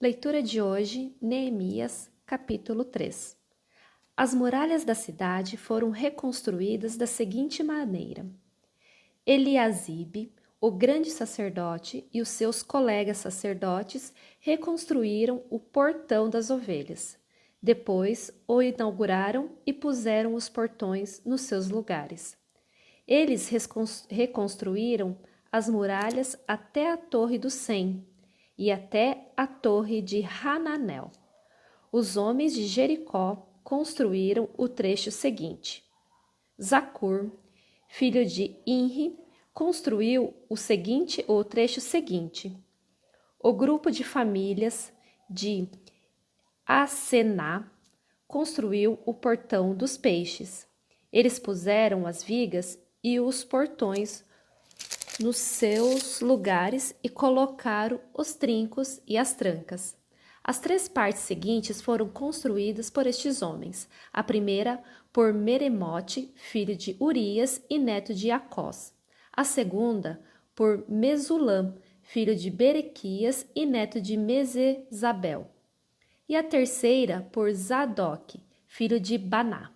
Leitura de hoje, Neemias, capítulo 3. As muralhas da cidade foram reconstruídas da seguinte maneira. Eliasibe, o grande sacerdote, e os seus colegas sacerdotes reconstruíram o portão das ovelhas. Depois o inauguraram e puseram os portões nos seus lugares. Eles reconstruíram as muralhas até a Torre do Sem e até a Torre de Hananel. Os homens de Jericó construíram o trecho seguinte. Zacur, filho de Inri, construiu o trecho seguinte. O grupo de famílias de Asená construiu o portão dos peixes. Eles puseram as vigas e os portões nos seus lugares e colocaram os trincos e as trancas. As três partes seguintes foram construídas por estes homens. A primeira por Meremote, filho de Urias e neto de Acós. A segunda por Mesulam, filho de Berequias e neto de Mesezabel. E a terceira por Zadok, filho de Baná.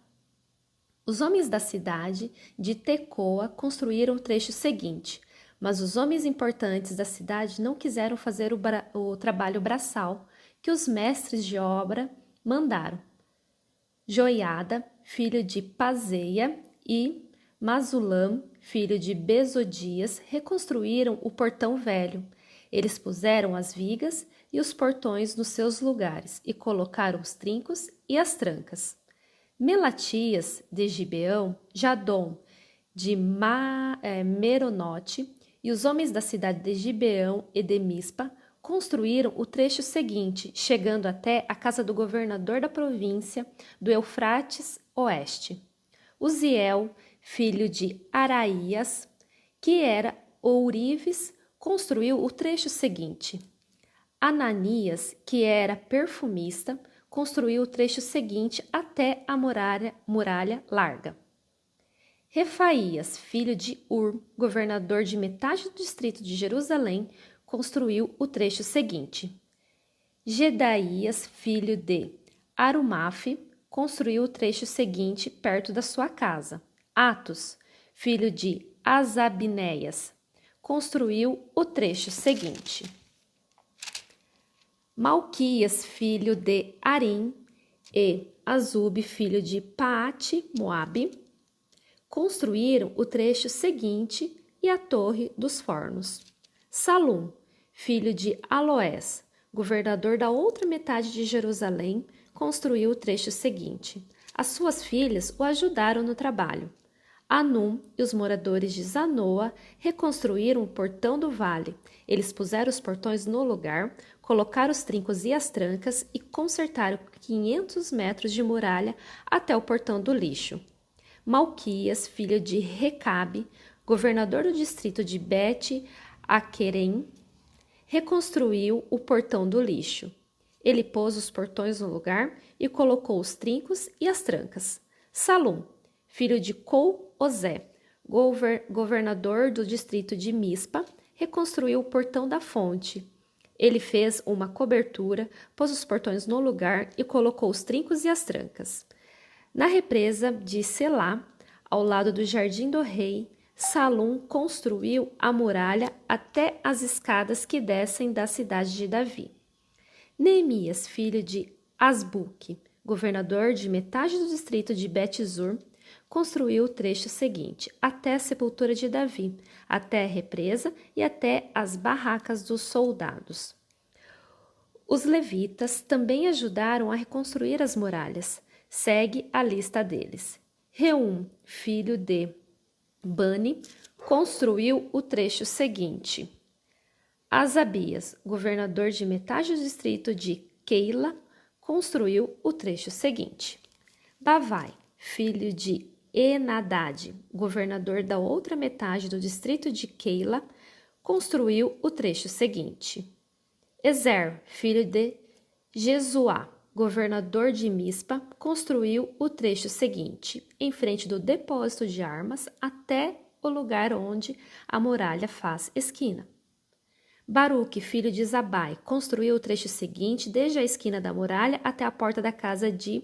Os homens da cidade de Tecoa construíram o trecho seguinte, mas os homens importantes da cidade não quiseram fazer o trabalho braçal que os mestres de obra mandaram. Joiada, filho de Pazeia, e Masulam, filho de Bezodias, reconstruíram o portão velho. Eles puseram as vigas e os portões nos seus lugares e colocaram os trincos e as trancas. Melatias, de Gibeão, Jadom, de Meronote, e os homens da cidade de Gibeão e de Mispa construíram o trecho seguinte, chegando até a casa do governador da província do Eufrates Oeste. Uziel, filho de Araías, que era ourives, construiu o trecho seguinte. Ananias, que era perfumista, construiu o trecho seguinte até a muralha larga. Refaías, filho de Ur, governador de metade do distrito de Jerusalém, construiu o trecho seguinte. Gedaías, filho de Arumaf, construiu o trecho seguinte perto da sua casa. Atos, filho de Asabinéias, construiu o trecho seguinte. Malquias, filho de Arim, e Azub, filho de Paate, Moabe, construíram o trecho seguinte e a Torre dos Fornos. Salum, filho de Aloés, governador da outra metade de Jerusalém, construiu o trecho seguinte. As suas filhas o ajudaram no trabalho. Anum e os moradores de Zanoa reconstruíram o portão do vale. Eles puseram os portões no lugar, colocaram os trincos e as trancas e consertaram 500 metros de muralha até o portão do lixo. Malquias, filho de Recabe, governador do distrito de Bet-Aquerem, reconstruiu o portão do lixo. Ele pôs os portões no lugar e colocou os trincos e as trancas. Salum, filho de Col-Ozé, governador do distrito de Mispa, reconstruiu o portão da fonte. Ele fez uma cobertura, pôs os portões no lugar e colocou os trincos e as trancas. Na represa de Selá, ao lado do jardim do rei, Salum construiu a muralha até as escadas que descem da cidade de Davi. Neemias, filho de Asbuque, governador de metade do distrito de Bet-Zur, construiu o trecho seguinte, até a sepultura de Davi, até a represa e até as barracas dos soldados. Os levitas também ajudaram a reconstruir as muralhas. Segue a lista deles. Reum, filho de Bani, construiu o trecho seguinte. Asabias, governador de metade do distrito de Keila, construiu o trecho seguinte. Bavai, filho de Enadad, governador da outra metade do distrito de Keila, construiu o trecho seguinte. Ezer, filho de Jesuá, governador de Mispa, construiu o trecho seguinte, em frente do depósito de armas até o lugar onde a muralha faz esquina. Baruque, filho de Zabai, construiu o trecho seguinte desde a esquina da muralha até a porta da casa de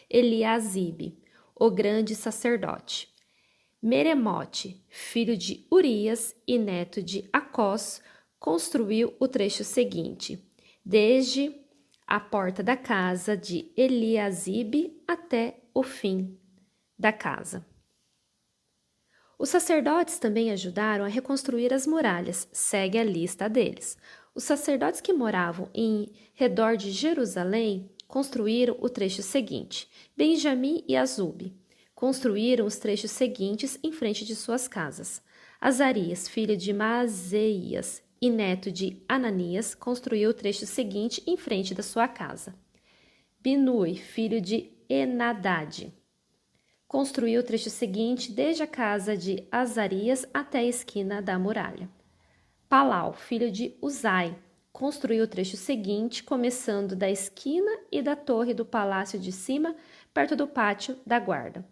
Eliasibe, o grande sacerdote. Meremote, filho de Urias e neto de Acós, construiu o trecho seguinte, desde a porta da casa de Eliasibe até o fim da casa. Os sacerdotes também ajudaram a reconstruir as muralhas, segue a lista deles. Os sacerdotes que moravam em redor de Jerusalém construíram o trecho seguinte, Benjamim e Azube. Construíram os trechos seguintes em frente de suas casas. Azarias, filho de Maazeias e neto de Ananias, construiu o trecho seguinte em frente da sua casa. Binui, filho de Enadade, construiu o trecho seguinte desde a casa de Azarias até a esquina da muralha. Palau, filho de Uzai, construiu o trecho seguinte, começando da esquina e da torre do palácio de cima, perto do pátio da guarda.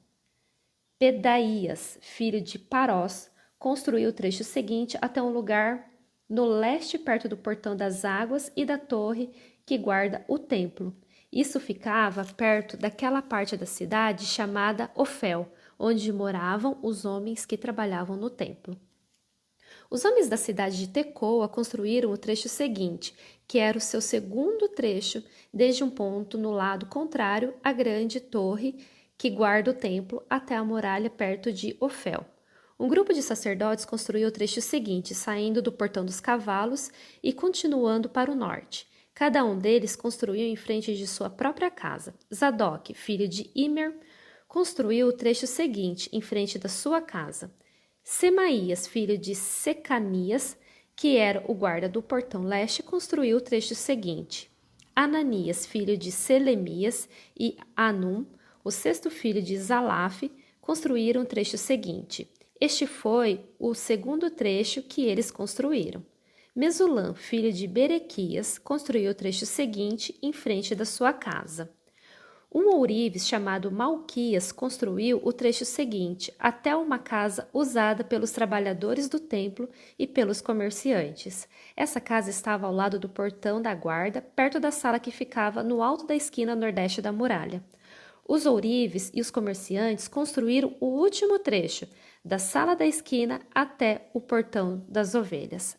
Pedaías, filho de Parós, construiu o trecho seguinte até um lugar no leste, perto do portão das águas e da torre que guarda o templo. Isso ficava perto daquela parte da cidade chamada Ofel, onde moravam os homens que trabalhavam no templo. Os homens da cidade de Tecoa construíram o trecho seguinte, que era o seu segundo trecho, desde um ponto no lado contrário à grande torre que guarda o templo até a muralha perto de Ofel. Um grupo de sacerdotes construiu o trecho seguinte, saindo do Portão dos Cavalos e continuando para o norte. Cada um deles construiu em frente de sua própria casa. Zadok, filho de Imer, construiu o trecho seguinte, em frente da sua casa. Semaías, filho de Secanias, que era o guarda do portão leste, construiu o trecho seguinte. Ananias, filho de Selemias, e Anum, o sexto filho de Zalaf, construíram o trecho seguinte. Este foi o segundo trecho que eles construíram. Mesulam, filho de Berequias, construiu o trecho seguinte em frente da sua casa. Um ourives chamado Malquias construiu o trecho seguinte até uma casa usada pelos trabalhadores do templo e pelos comerciantes. Essa casa estava ao lado do portão da guarda, perto da sala que ficava no alto da esquina nordeste da muralha. Os ourives e os comerciantes construíram o último trecho, da sala da esquina até o portão das ovelhas.